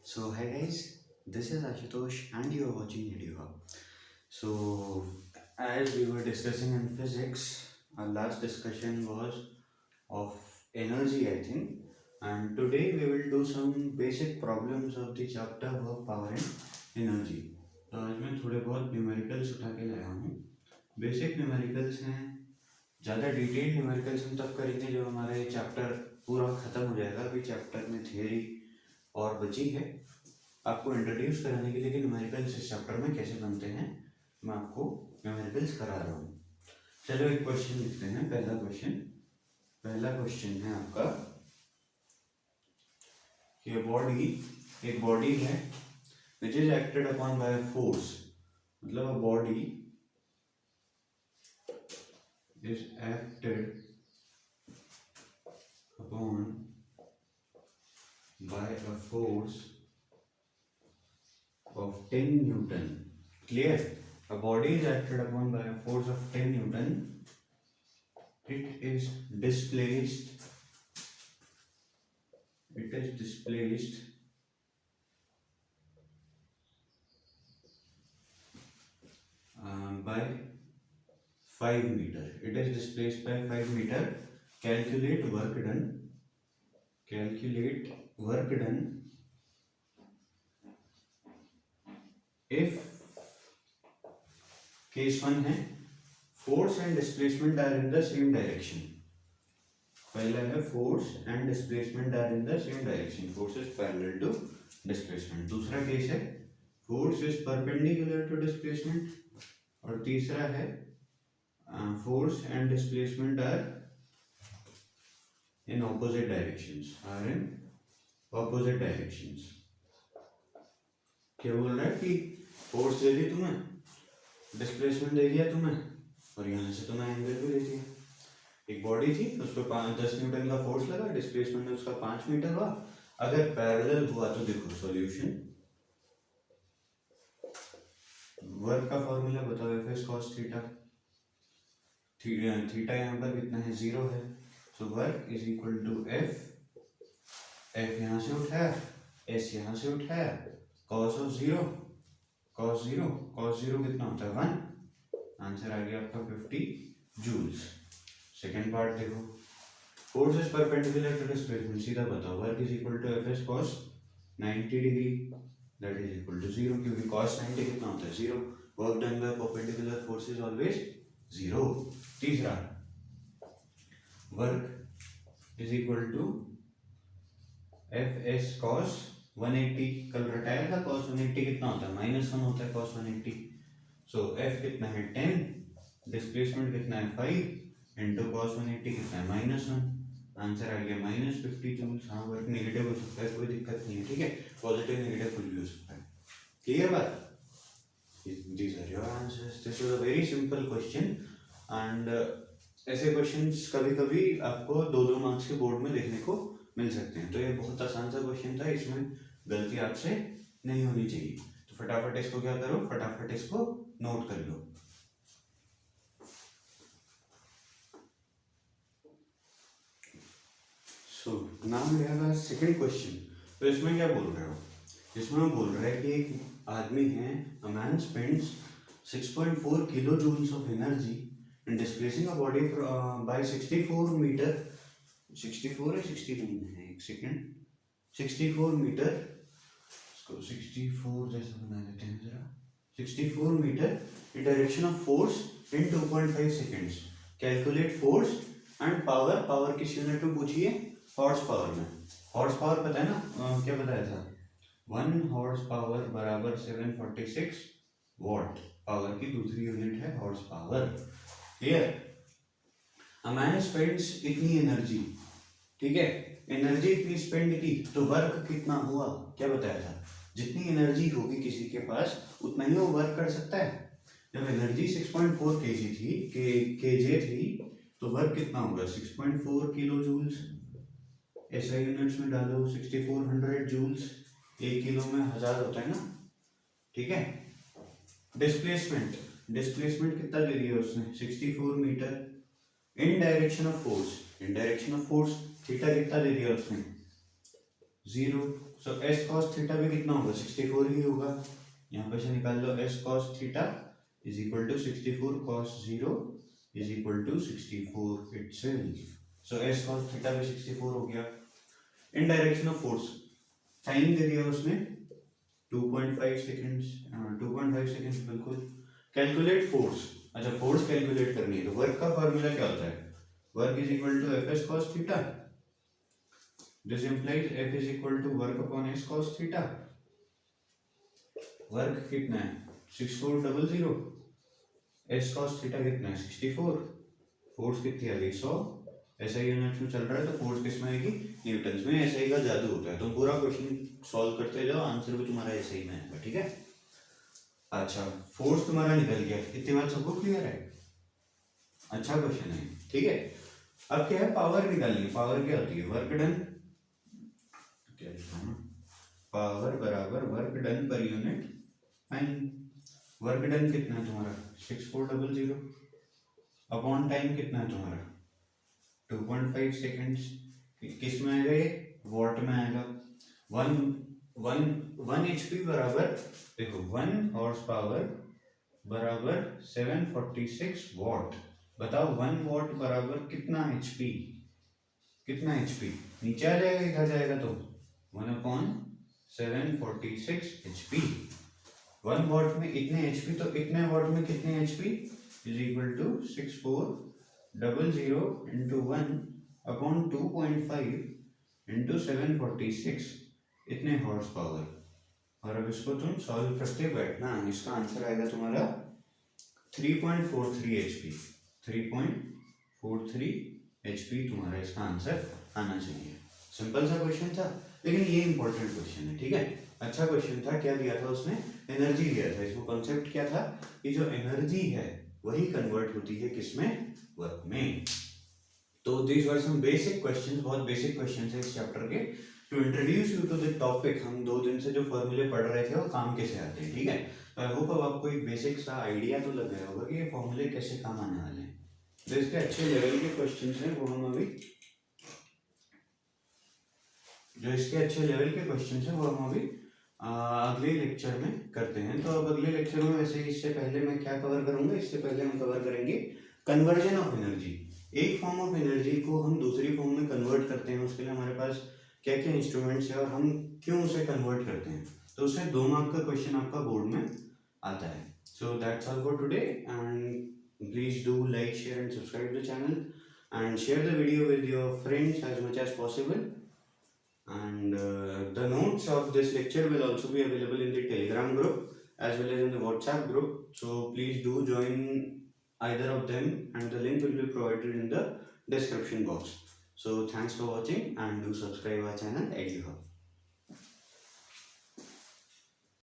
So hi guys, this is Ashutosh and you are watching Video Hub. So as we were discussing in physics, our last discussion was of energy I think, and today we will do some basic problems of the chapter work, power and energy. तो आज मैं थोड़े बहुत numericals उठा के लाया हूँ. Basic numericals हैं. ज़्यादा डिटेल न्यूमेरिकल्स हम तब करेंगे जब हमारा ये चैप्टर पूरा ख़त्म हो जाएगा. अभी चैप्टर में थियरी और बची है. आपको इंट्रोड्यूस कराने के लिए कि न्यूमेरिकल्स इस चैप्टर में कैसे बनते हैं, मैं आपको न्यूमेरिकल्स करा रहा हूँ. चलो एक क्वेश्चन लिखते हैं. पहला क्वेश्चन है आपका कि एक बॉडी है which is acted upon by force. मतलब a body is acted upon by a force of 10 Newton. Clear? A body is acted upon by a force of 10 Newton. It is displaced. By 5 meter. It is displaced by 5 meter. Calculate work done. If case 1 है force and displacement are in the same direction. पहला है force and displacement are in the same direction. Force is parallel to displacement. दूसरा case है force is perpendicular to displacement. और तीसरा है force and displacement are in opposite directions. क्या बोल रहा है कि फोर्स दे दी तुम्हें, डिस्प्लेसमेंट दे दिया तुम्हें, और यहाँ से तुम्हें एंगल भी दे दिया. एक बॉडी थी, उस पर 10 न्यूटन का फोर्स लगा, डिस्प्लेसमेंट उसका 5 मीटर हुआ. अगर पैरेलल हुआ तो देखो सॉल्यूशन. वर्क का फॉर्मूला बताओ. F S cos theta. Theta यहाँ पर कितना है, 0 है. So work is equal to F यहाँ से उठाया, एस यहाँ से उठाया, cos of 0 कितना होता है 1. आंसर आ गया आपका 50 जूल्स. सेकेंड पार्ट देखो. Force is perpendicular to displacement. सीधा बताओ. Work is equal to F S cos 90 degree that is equal to 0, क्योंकि cos 90 कितना होता है 0. Work done by perpendicular force is always 0. तीसरा work is equal to F S cos 180. कल रटाया था. cos 180 कितना होता है, -1 होता है cos 180. सो f कितना है 10, डिस्प्लेसमेंट कितना है 5 इंटू cos 180 कितना है -1. आंसर आ गया -50 जूल्स. हाँ, वर्क नेगेटिव हो सकता है, कोई दिक्कत नहीं है. ठीक है, पॉजिटिव नेगेटिव कुछ भी हो सकता है. क्लियर बात. These are your answers. This was a very simple question. And ऐसे क्वेश्चंस कभी कभी आपको 2-2 मार्क्स के बोर्ड में देखने को मिल सकते हैं. तो ये बहुत आसान सा क्वेश्चन था, इसमें गलती आपसे नहीं होनी चाहिए. तो फटाफट इसको क्या करो, फटाफट इसको नोट कर लो. So now we have a second question. तो इसमें क्या बोल रहे हो, इसमें वो बोल रहा है कि एक आदमी है, a man spends 6.4 kilo joules of energy in displacing a body by 64 metre. 64 है 69 है, एक सेकेंड. 64 मीटर, इसको 64 जैसा बना देते हैं जरा. 64 metre in direction of force in 2.5 seconds. Calculate force and power. Power किस यूनिट में पूछिए, हॉर्स पावर में. हॉर्स पावर पता है ना, क्या बताया था, 1 हॉर्स पावर बराबर 746 वॉट. पावर की दूसरी यूनिट है हॉर्स पावर. क्लियर. अ मैन स्पेंड्स इतनी एनर्जी. ठीक है, एनर्जी इतनी स्पेंड की तो वर्क कितना हुआ, क्या बताया था. जितनी एनर्जी होगी किसी के पास उतना ही वो वर्क कर सकता है. जब एनर्जी 6.4 kg थी, kJ थी, तो वर्क कितना होगा 6.4 किलो जूल्स. ऐसा यूनिट्स में डालो 6400 जूल्स. 1 किलो में 1000 होता है ना. ठीक है. डिस्प्लेसमेंट कितना दे दिया उसने, 64 metre in direction of force. Theta कितना दे दिया उसने, 0। सो एस कॉस थीटा भी कितना होगा 64 ही होगा। यहाँ पे से निकाल लो s cos theta is equal to 64 cos 0 is equal to 64 itself. So s cos theta भी 64 हो गया। In direction of force time दे दिया उसने 2.5 सेकेंड्स, 2.5 सेकेंड्स बिल्कुल। कैलकुलेट फोर्स, अच्छा फोर्स कैलकुलेट करनी है तो वर्क का फॉर्मूला क्या होता है, work is equal to F S cos theta, this implies f is equal to work upon S cos theta. Work कितना है 6400, एस कॉस थीटा कितना है 64, फोर्स कितनी आ गई 100। ऐसा ही यूनिट्स में चल रहा है तो फोर्स किस में आएगी न्यूटन्स में। ऐसा ही का जादू होता है, तुम पूरा क्वेश्चन सॉल्व करते जाओ आंसर भी तुम्हारा ऐसे ही में आएगा, ठीक है। अच्छा फोर्स तुम्हारा निकल गया, इतनी बात सबको क्लियर है, अच्छा क्वेश्चन है, ठीक है। अब क्या है पावर निकालनी है, पावर क्या होती है वर्क डन, क्या लिखा ना, पावर बराबर work done per unit time. Work done कितना है तुम्हारा 6400 अपॉन टाइम कितना है तुम्हारा 2.5 सेकेंड्स, किस में आएगा ये वॉट में आएगा। वन एचपी बराबर देखो 1 हॉर्स पावर बराबर 746 वॉट। बताओ 1 वॉट बराबर कितना एचपी, कितना एचपी नीचे आ जाएगा इधर जाएगा तो 1/746 एचपी। 1 वॉट में इतने एचपी तो इतने वॉट में कितने HP is equal to 6400 into 1 upon 2.5 into 746 इतने हॉर्स पावर। और अब इसको तुम सॉल्व करते बैठना, इसका आंसर आएगा तुम्हारा 3.43 एचपी, 3.43 एचपी तुम्हारा इसका आंसर आना चाहिए। सिंपल सा क्वेश्चन था लेकिन ये इंपॉर्टेंट क्वेश्चन है, ठीक है। अच्छा क्वेश्चन था, क्या दिया था उसने एनर्जी दिया था। इसको कॉन्सेप्ट क्या था कि जो एनर्जी है वही कन्वर्ट होती है किसमें वर्क में। तो these were some basic questions, बहुत बेसिक क्वेश्चंस है इस चैप्टर के। To introduce you to the topic हम 2 दिन से जो फॉर्मूले पढ़ रहे थे वो काम कैसे आते हैं, ठीक है। तो आई होप अब आपको एक बेसिक सा आइडिया तो लग गया होगा कि ये फॉर्मूले कैसे काम आने वाले हैं। जो इसके अच्छे लेवल के क्वेश्चंस हैं वो हम अभी, जो इसके अच्छे लेवल के क्वेश्चंस हैं वो हम अभी अगले लेक्चर में करते हैं। तो अब अगले लेक्चर में वैसे इससे पहले मैं क्या कवर करूंगा, इससे पहले हम कवर करेंगे कन्वर्जन ऑफ एनर्जी। एक फॉर्म ऑफ एनर्जी को हम दूसरी फॉर्म में कन्वर्ट करते हैं, उसके लिए हमारे पास क्या क्या इंस्ट्रूमेंट्स है और हम क्यों उसे कन्वर्ट करते हैं। तो उससे 2 मार्क का क्वेश्चन आपका बोर्ड में आता है। So that's all for today and please do like share and subscribe the channel and share the video with your friends as much as possible. And the notes of this lecture will also be available in the Telegram group as well as in the WhatsApp group. So please do join either of them and the link will be provided in the description box. So thanks for watching and do subscribe our channel.